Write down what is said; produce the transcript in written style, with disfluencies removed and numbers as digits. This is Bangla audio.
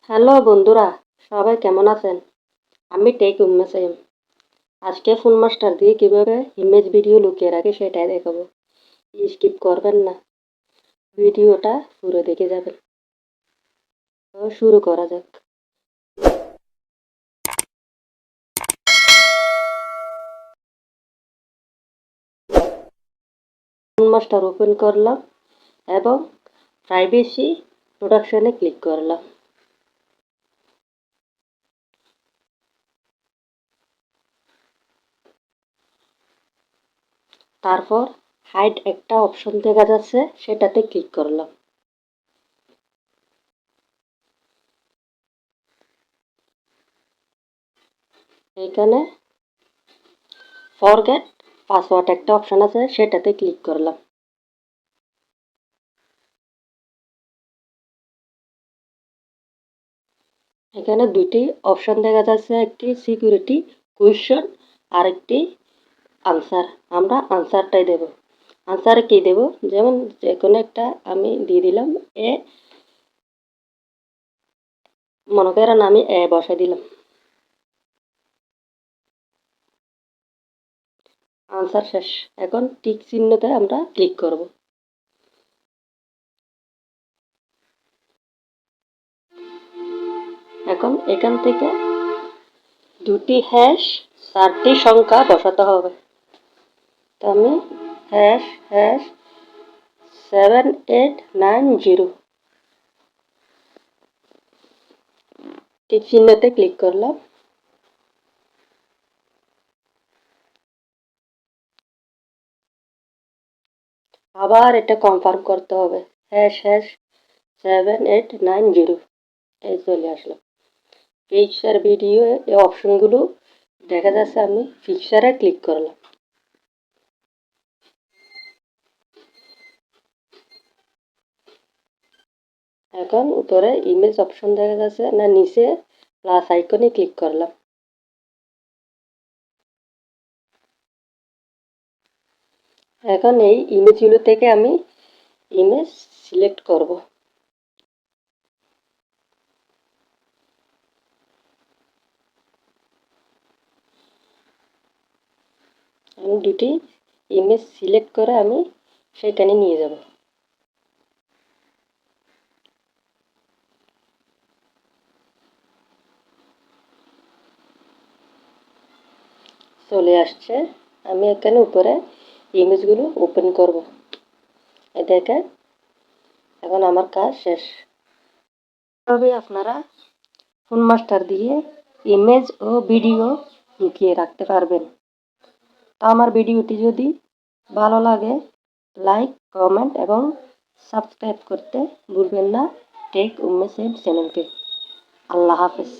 হ্যালো বন্ধুরা, সবাই কেমন আছেন? আমি টেক উম্মেসাইম। আজকে ফোন মাস্টার দিয়ে কিভাবে ইমেজ ভিডিও লুকিয়ে রাখে সেটাই দেখাবো। স্কিপ করবেন না, ভিডিওটা পুরো দেখে যাবেন। তো শুরু করা যাক। ফোন মাস্টার ওপেন করলাম এবং প্রাইভেসি প্রোটেকশনে ক্লিক করলাম। তারপর হাইড একটা অপশন দেখা যাচ্ছে, সেটাতে ক্লিক করলাম। এখানে ফরগেট পাসওয়ার্ড একটা অপশন আছে, সেটাতে ক্লিক করলাম। এখানে দুটি অপশন দেখা যাচ্ছে, একটি সিকিউরিটি কোয়েশ্চন আর একটি আনসার। আমরা আনসারটাই দেব। আনসারে কি দেব? যেমন যে কোনো একটা আমি দিয়ে দিলাম এ, মনে করেন আমি এ বসাই দিলাম। আনসার শেষ। এখন টিক চিহ্নতে আমরা ক্লিক করব। এখন এখান থেকে দুটি হ্যাশ 4টি সংখ্যা বসাতে হবে। তো আমি হ্যাশ হ্যাশ 7890 টিক চিহ্নতে ক্লিক করলাম। আবার এটা কনফার্ম করতে হবে, হ্যাশ হ্যাশ 7890। এই চলে আসলো। পিকচার ভিডিও এই অপশনগুলো দেখা যাচ্ছে, আমি পিকচারে ক্লিক করলাম। এখন উপরে ইমেজ অপশন দেখা যাচ্ছে না, নিচে প্লাস আইকনে ক্লিক করলাম। এখন এই ইমেজগুলো থেকে আমি ইমেজ সিলেক্ট করব। আমি দুটি ইমেজ সিলেক্ট করে আমি সেখানে নিয়ে যাব। চলে আসছে। আমি এখানে উপরে ইমেজগুলো ওপেন করব। এই দেখেন, এখন আমার কাজ শেষ। তবে আপনারা ফোন মাস্টার দিয়ে ইমেজ ও ভিডিও লুকিয়ে রাখতে পারবেন। তো আমার ভিডিওটি যদি ভালো লাগে, লাইক, কমেন্ট এবং সাবস্ক্রাইব করতে ভুলবেন না টেক উম্মেসের চ্যানেলকে। আল্লাহ হাফেজ।